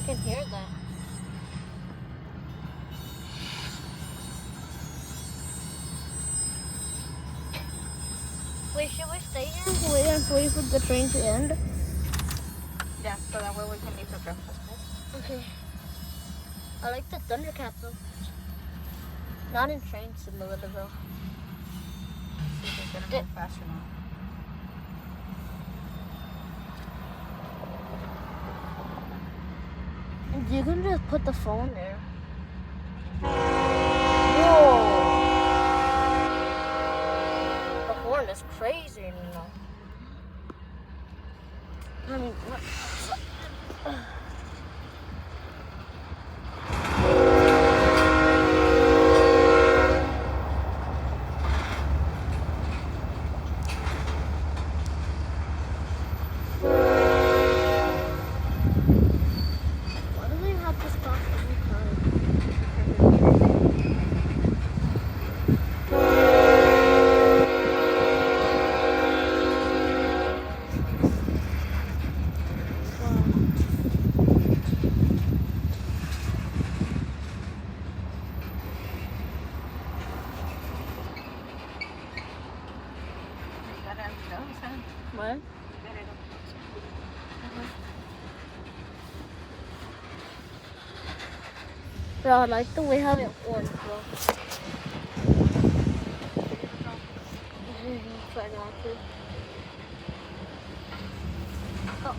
can hear that. Wait, should we stay here and wait for the train to end? Yeah, so that way we can leave for breakfast. Okay. I like the Thundercat though. Not in Train Simulator though. See if it's gonna move faster now. You can just put the phone there. Whoa! The horn is crazy, you know. I mean, what? Why do they have to stop every time? You gotta empty those, huh? What? You gotta empty Bro, I like the way how it went, bro. Try not to. Oh.